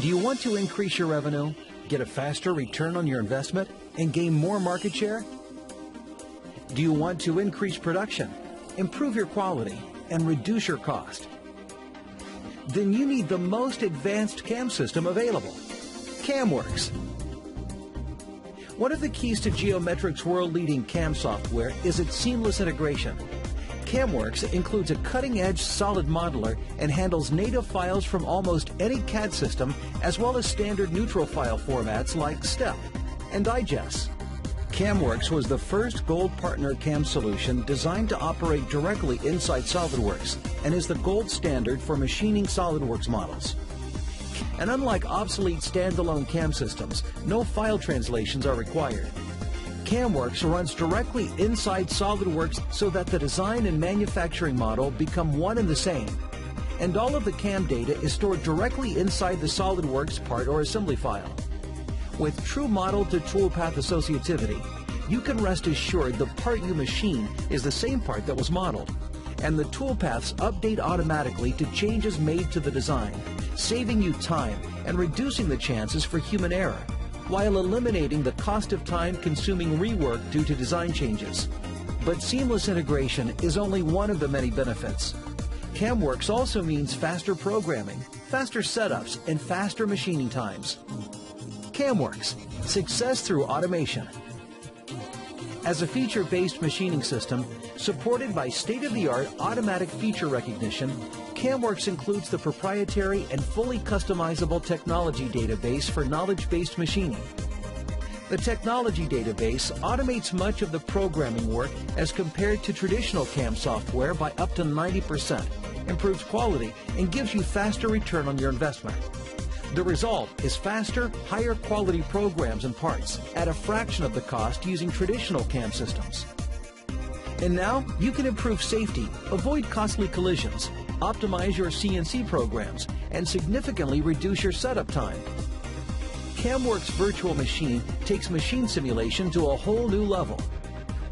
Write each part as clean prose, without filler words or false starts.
you want to increase your revenue, get a faster return on your investment, and gain more market share? Do you want to increase production, improve your quality, and reduce your cost? Then you need the most advanced CAM system available, CAMWorks. One of the keys to Geometric's world-leading CAM software is its seamless integration. CAMWorks includes a cutting-edge solid modeler and handles native files from almost any CAD system, as well as standard neutral file formats like STEP and Digest. CAMWorks was the first gold partner CAM solution designed to operate directly inside SOLIDWORKS and is the gold standard for machining SOLIDWORKS models. And unlike obsolete standalone CAM systems, no file translations are required. CAMWorks runs directly inside SOLIDWORKS so that the design and manufacturing model become one and the same. And all of the CAM data is stored directly inside the SOLIDWORKS part or assembly file. With true model to toolpath associativity, you can rest assured the part you machine is the same part that was modeled, and the toolpaths update automatically to changes made to the design, saving you time and reducing the chances for human error, while eliminating the cost of time-consuming rework due to design changes. But seamless integration is only one of the many benefits. CAMWorks also means faster programming, faster setups, and faster machining times. CAMWorks, success through automation. As a feature-based machining system, supported by state-of-the-art automatic feature recognition, CAMWorks includes the proprietary and fully customizable technology database for knowledge-based machining. The technology database automates much of the programming work as compared to traditional CAM software by up to 90%, improves quality, and gives you faster return on your investment. The result is faster, higher quality programs and parts at a fraction of the cost using traditional CAM systems. And now you can improve safety, avoid costly collisions, optimize your CNC programs, and significantly reduce your setup time. CAMWorks Virtual Machine takes machine simulation to a whole new level.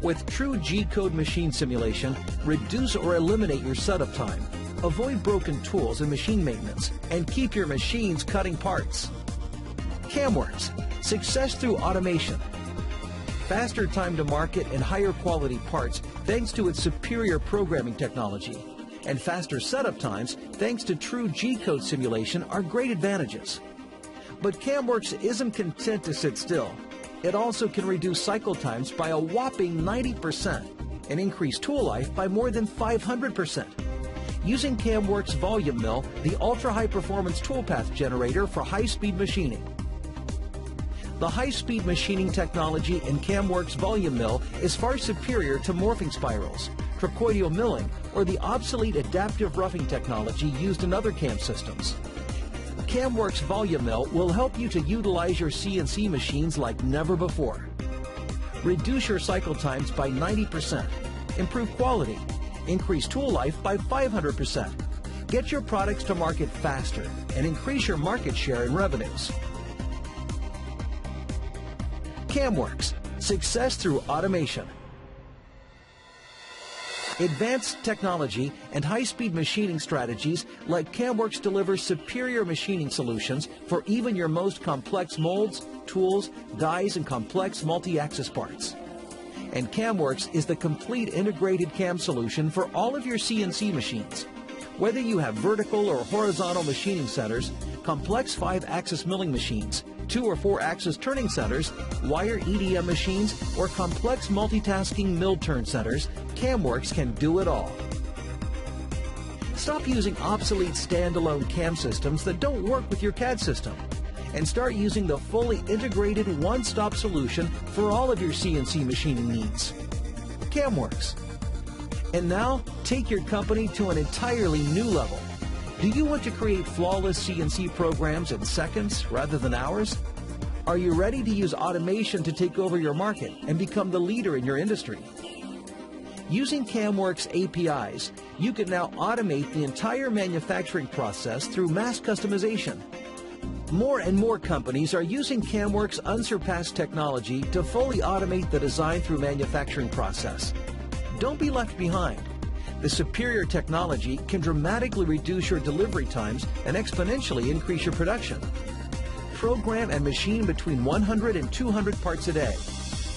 With true G-code machine simulation, reduce or eliminate your setup time, avoid broken tools and machine maintenance, and keep your machines cutting parts. CAMWorks, success through automation. Faster time to market and higher quality parts thanks to its superior programming technology. And faster setup times thanks to true G-code simulation are great advantages. But CAMWorks isn't content to sit still. It also can reduce cycle times by a whopping 90% and increase tool life by more than 500%. Using CAMWorks VOLUMILL, the ultra-high performance toolpath generator for high-speed machining. The high-speed machining technology in CAMWorks VOLUMILL is far superior to morphing spirals, trochoidal milling, or the obsolete adaptive roughing technology used in other CAM systems. CAMWorks VOLUMILL will help you to utilize your CNC machines like never before. Reduce your cycle times by 90%, improve quality, increase tool life by 500%. Get your products to market faster and increase your market share and revenues. CAMWorks, success through automation. Advanced technology and high-speed machining strategies like CAMWorks deliver superior machining solutions for even your most complex molds, tools, dies, and complex multi-axis parts. And CAMWorks is the complete integrated CAM solution for all of your CNC machines. Whether you have vertical or horizontal machining centers, complex 5-axis milling machines, 2 or 4-axis turning centers, wire EDM machines, or complex multitasking mill turn centers, CAMWorks can do it all. Stop using obsolete standalone CAM systems that don't work with your CAD system, and start using the fully integrated one-stop solution for all of your CNC machining needs. CAMWorks. And now, take your company to an entirely new level. Do you want to create flawless CNC programs in seconds rather than hours? Are you ready to use automation to take over your market and become the leader in your industry? Using CAMWorks APIs, you can now automate the entire manufacturing process through mass customization. More and more companies are using CAMWorks' unsurpassed technology to fully automate the design through manufacturing process. Don't be left behind. The superior technology can dramatically reduce your delivery times and exponentially increase your production. program and machine between 100 and 200 parts a day.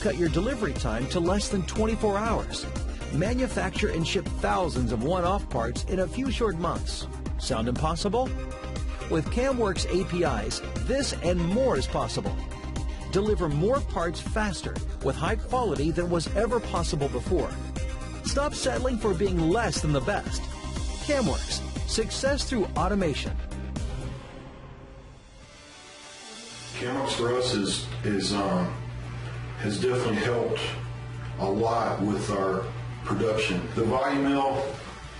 Cut your delivery time to less than 24 hours. Manufacture and ship thousands of one-off parts in a few short months. Sound impossible? With CAMWorks APIs, this and more is possible. Deliver more parts faster with high quality than was ever possible before. Stop settling for being less than the best. CAMWorks, success through automation. CAMWorks for us has definitely helped a lot with our production. The VOLUMILL,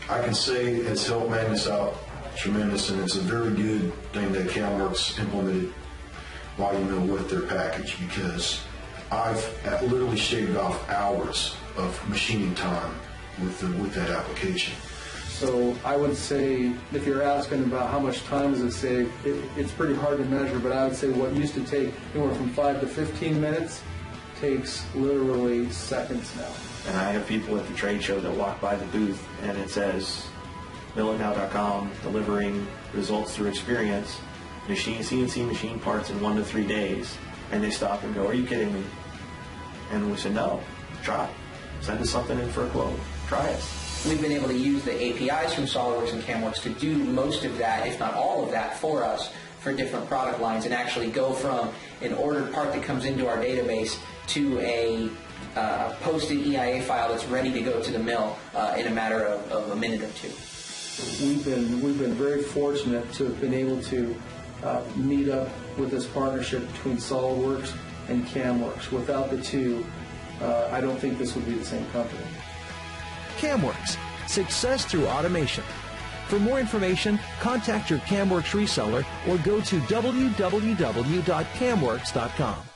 I can say, has helped Magnus out tremendous, and it's a very good thing that CAMWorks implemented VOLUMILL with their package, because I've literally shaved off hours of machining time with that application. So I would say, if you're asking about how much time does it save, it's pretty hard to measure, but I would say what used to take anywhere from 5 to 15 minutes takes literally seconds now. And I have people at the trade show that walk by the booth and it says millitnow.com, delivering results through experience, CNC machine parts in 1 to 3 days. And they stop and go, "Are you kidding me?" And we said, "No, try. Send us something in for a quote. Try it." We've been able to use the APIs from SOLIDWORKS and CAMWorks to do most of that, if not all of that, for us for different product lines, and actually go from an ordered part that comes into our database to a posted EIA file that's ready to go to the mill in a matter of a minute or two. We've been very fortunate to have been able to meet up with this partnership between SOLIDWORKS and CAMWorks. Without the two, I don't think this would be the same company. CAMWorks, success through automation. For more information, contact your CAMWorks reseller or go to www.camworks.com.